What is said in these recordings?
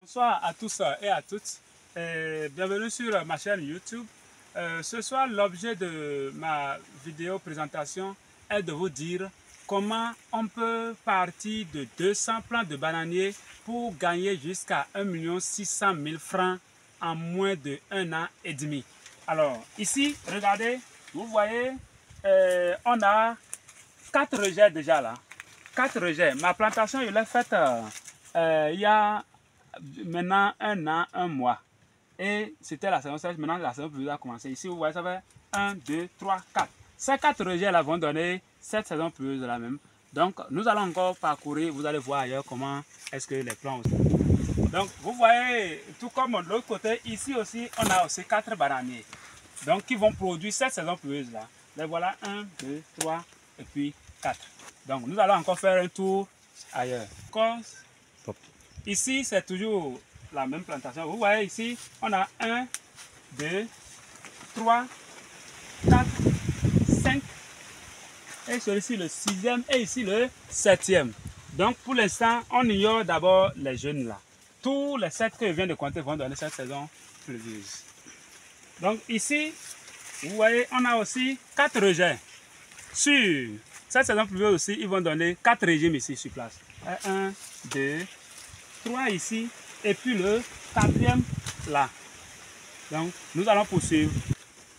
Bonsoir à tous et à toutes. Bienvenue sur ma chaîne YouTube. Ce soir, l'objet de ma vidéo présentation est de vous dire comment on peut partir de 200 plants de bananiers pour gagner jusqu'à 1 600 000 francs en moins de 1 an et demi. Alors, ici, regardez, vous voyez, on a 4 rejets déjà là. 4 rejets. Ma plantation, je l'ai faite il y a maintenant 1 an, 1 mois. Et c'était la saison sèche. Maintenant, la saison pluvieuse a commencé. Ici, vous voyez, ça fait 1, 2, 3, 4. Ces 4 rejets là vont donner cette saison pluvieuse là même. Donc, nous allons encore parcourir. Vous allez voir ailleurs comment est-ce que les plants aussi. Donc, vous voyez, tout comme de l'autre côté, ici aussi, on a aussi 4 bananiers. Donc, qui vont produire cette saison pluvieuse là. Les voilà 1, 2, 3 et puis 4. Donc, nous allons encore faire un tour ailleurs. Ici, c'est toujours la même plantation. Vous voyez ici, on a 1, 2, 3, 4, 5. Et celui-ci le 6e et ici le 7e. Donc, pour l'instant, on ignore d'abord les jeunes là. Tous les 7 que je viens de compter vont donner cette saison pluvieuse. Donc, ici, vous voyez, on a aussi 4 rejets. Sur cette saison pluvieuse aussi, ils vont donner 4 régimes ici sur place. 1, 2, 3 ici et puis le 4e là. Donc nous allons poursuivre.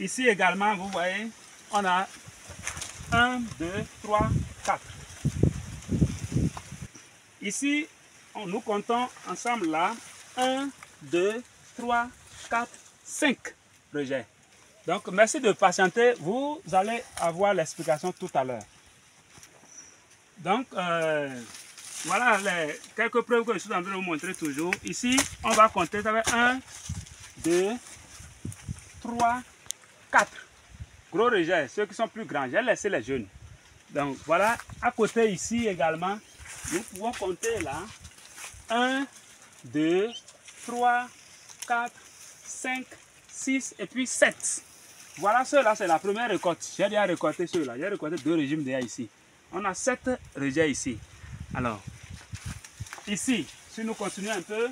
Ici également, vous voyez, on a 1, 2, 3, 4. Ici, nous comptons ensemble là 1, 2, 3, 4, 5 rejets. Donc merci de patienter, vous allez avoir l'explication tout à l'heure. Donc voilà les quelques preuves que je suis en train de vous montrer toujours. Ici, on va compter avec 1, 2, 3, 4. Gros rejets, ceux qui sont plus grands. J'ai laissé les jeunes. Donc voilà, à côté ici également, nous pouvons compter là. 1, 2, 3, 4, 5, 6 et puis 7. Voilà, ceux-là, c'est la première récolte. J'ai déjà récolté ceux-là. J'ai récolté 2 régimes déjà ici. On a 7 rejets ici. Alors, ici, si nous continuons un peu,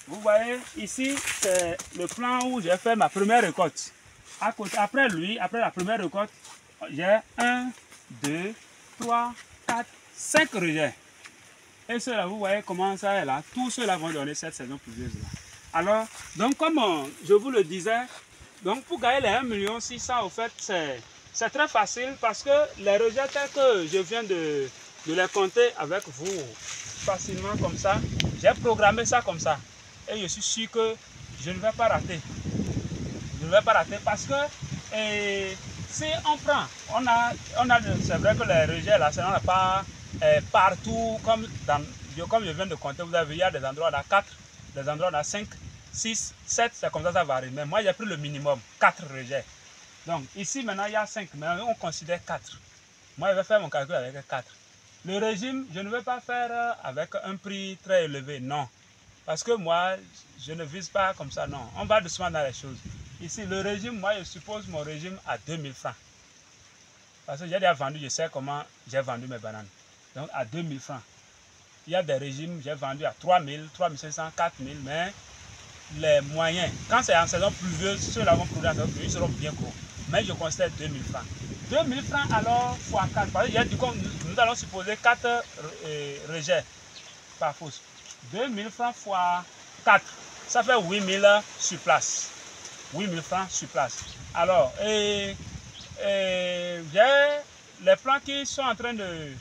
vous voyez, ici, c'est le plan où j'ai fait ma première récolte. Après lui, après la première récolte, j'ai 1, 2, 3, 4, 5 rejets. Et ceux-là, vous voyez comment ça est là. Tous ceux-là vont donner cette saison pluvieuse là. Alors, donc comme je vous le disais, donc pour gagner les 1 600 000, au fait, c'est très facile parce que les rejets tels que je viens de les compter avec vous facilement comme ça, j'ai programmé ça comme ça. Et je suis sûr que je ne vais pas rater. Je ne vais pas rater parce que si on prend, c'est vrai que les rejets là, ça n'en a pas partout comme je viens de compter. Vous avez vu, il y a des endroits on a 4, des endroits on a 5, 6, 7, c'est comme ça varie. Mais moi j'ai pris le minimum, 4 rejets. Donc ici maintenant il y a 5, mais on considère 4. Moi je vais faire mon calcul avec 4. Le régime, je ne vais pas faire avec un prix très élevé, non. Parce que moi, je ne vise pas comme ça, non. On va doucement dans les choses. Ici, le régime, moi, je suppose mon régime à 2000 francs. Parce que j'ai déjà vendu, je sais comment j'ai vendu mes bananes. Donc, à 2000 francs. Il y a des régimes, j'ai vendu à 3000, 3500, 4000, mais les moyens, quand c'est en saison pluvieuse, ceux-là vont produire en saison pluvieuse, ils seront bien gros. Mais je considère 2000 francs. 2000 francs alors fois 4. Parce que nous allons supposer 4 rejets par fausse. 2000 francs fois 4, ça fait 8000 sur place. 8000 francs sur place. Alors, j'ai les plants qui sont en train de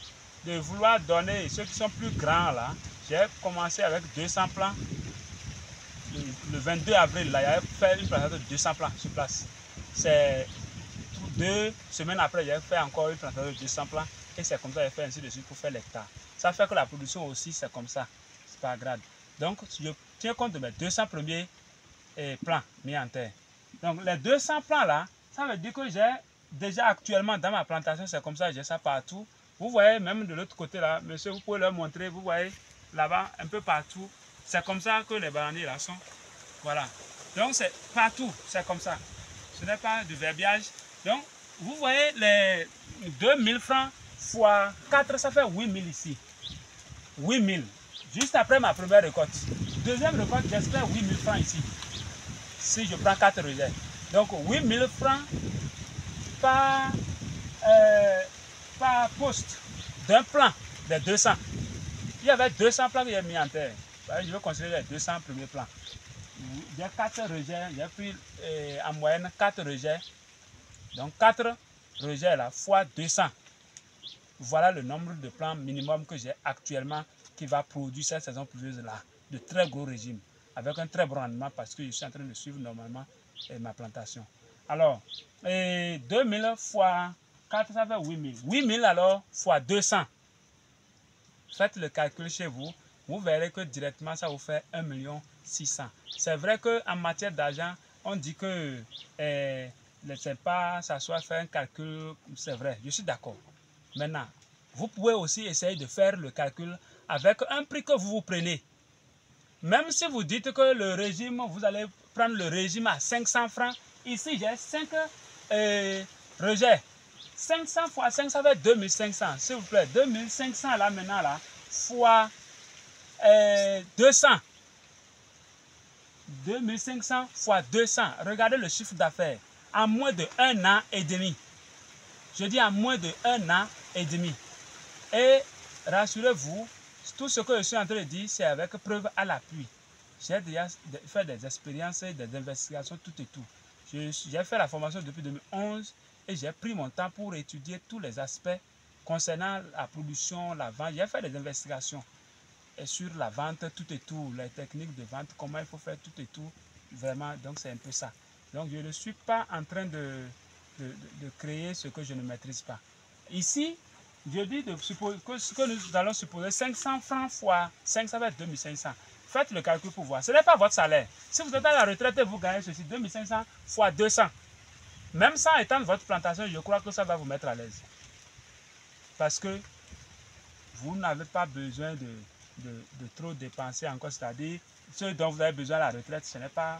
vouloir donner, ceux qui sont plus grands là. J'ai commencé avec 200 plants. Le 22 avril, là, j'avais fait une plantation de 200 plants sur place. C'est 2 semaines après, j'ai fait encore une plantation de 200 plants. Et c'est comme ça que j'ai fait ainsi de suite pour faire l'hectare. Ça fait que la production aussi, c'est comme ça. C'est pas grave. Donc, je tiens compte de mes 200 premiers plants mis en terre. Donc, les 200 plants là, ça veut dire que j'ai déjà actuellement dans ma plantation, c'est comme ça, j'ai ça partout. Vous voyez, même de l'autre côté là, monsieur, vous pouvez leur montrer, vous voyez là-bas, un peu partout. C'est comme ça que les bananiers là sont. Voilà. Donc, c'est partout, c'est comme ça. Ce n'est pas du verbiage. Donc, vous voyez, les 2000 francs fois 4, ça fait 8000 ici. 8000. Juste après ma première récolte. deuxième récolte, j'espère 8 000 francs ici. Si je prends 4 rejets. Donc 8 000 francs par poste d'un plan des 200. Il y avait 200 plans que j'ai mis en terre. Je vais considérer les 200 premiers plans. J'ai 4 rejets, j'ai pris en moyenne 4 rejets. Donc 4 rejets là, fois 200. Voilà le nombre de plants minimum que j'ai actuellement qui va produire cette saison pluvieuse là. De très gros régime. Avec un très bon rendement parce que je suis en train de suivre normalement ma plantation. Alors, 2000 fois 4, ça fait 8000. 8000 alors fois 200. Faites le calcul chez vous. Vous verrez que directement ça vous fait 1 600 000. C'est vrai qu'en matière d'argent, on dit que c'est pas ça soit fait un calcul, c'est vrai, je suis d'accord. Maintenant, vous pouvez aussi essayer de faire le calcul avec un prix que vous prenez. Même si vous dites que le régime, vous allez prendre le régime à 500 francs, ici j'ai 5 rejets. 500 fois 5, ça fait 2500. S'il vous plaît, 2500 là maintenant, là, fois 200. 2500 fois 200. Regardez le chiffre d'affaires. En moins de 1 an et demi. Je dis en moins de 1 an et demi. Et rassurez-vous, tout ce que je suis en train de dire, c'est avec preuve à l'appui. J'ai déjà fait des expériences, des investigations, tout et tout. J'ai fait la formation depuis 2011 et j'ai pris mon temps pour étudier tous les aspects concernant la production, la vente. J'ai fait des investigations sur la vente, tout et tout, les techniques de vente, comment il faut faire tout et tout. Vraiment, donc c'est un peu ça. Donc je ne suis pas en train de créer ce que je ne maîtrise pas. Ici, je dis ce que nous allons supposer 500 francs fois 5, ça va être 2500. Faites le calcul pour voir. Ce n'est pas votre salaire. Si vous êtes à la retraite et vous gagnez ceci, 2500 fois 200. Même sans étendre votre plantation, je crois que ça va vous mettre à l'aise. Parce que vous n'avez pas besoin de trop dépenser encore. C'est-à-dire, ce dont vous avez besoin à la retraite, ce n'est pas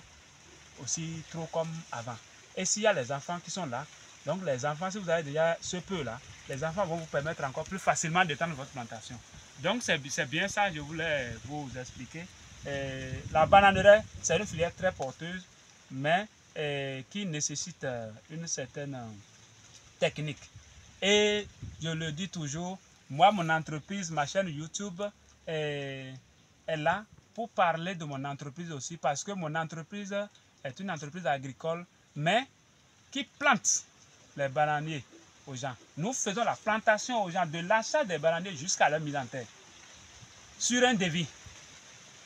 aussi trop comme avant. Et s'il y a les enfants qui sont là, donc les enfants, si vous avez déjà ce peu-là, les enfants vont vous permettre encore plus facilement d'étendre votre plantation. Donc c'est bien ça, je voulais vous expliquer. La bananerie, c'est une filière très porteuse, mais qui nécessite une certaine technique. Et je le dis toujours, moi, mon entreprise, ma chaîne YouTube est là pour parler de mon entreprise aussi, parce que mon entreprise est une entreprise agricole, mais qui plante les bananiers aux gens. Nous faisons la plantation aux gens, de l'achat des bananiers jusqu'à leur mise en terre, sur un devis.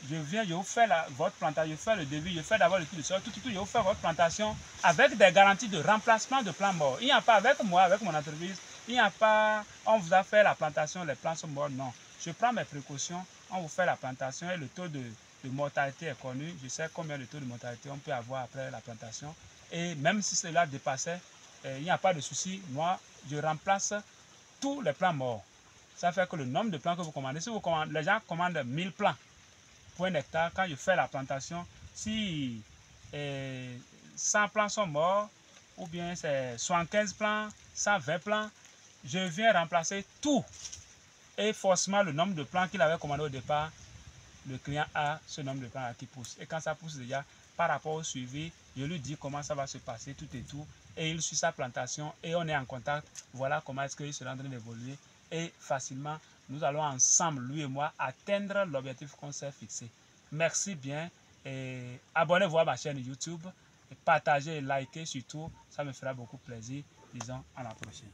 Je viens, je vous fais votre plantation, je fais le devis, je fais d'abord le coup de sol, tout, je vous fais votre plantation avec des garanties de remplacement de plants morts. Il n'y a pas avec moi, avec mon entreprise, il n'y a pas, on vous a fait la plantation, les plants sont morts, non. Je prends mes précautions, on vous fait la plantation et le taux de mortalité est connu. Je sais combien de taux de mortalité on peut avoir après la plantation. Et même si cela dépassait, il n'y a pas de souci. Moi, je remplace tous les plants morts. Ça fait que le nombre de plants que vous commandez, si vous commandez, les gens commandent 1000 plants pour un hectare, quand je fais la plantation, si 100 plants sont morts, ou bien c'est 75 plants, 120 plants, je viens remplacer tout. Et forcément, le nombre de plants qu'il avait commandé au départ, le client a ce nombre de plants qui pousse. Et quand ça pousse déjà, par rapport au suivi, je lui dis comment ça va se passer, tout et tout. Et il suit sa plantation et on est en contact. Voilà comment est-ce qu'il sera en train d'évoluer. Et facilement, nous allons ensemble, lui et moi, atteindre l'objectif qu'on s'est fixé. Merci bien et abonnez-vous à ma chaîne YouTube. Et partagez et likez surtout, ça me fera beaucoup plaisir. Disons à la prochaine.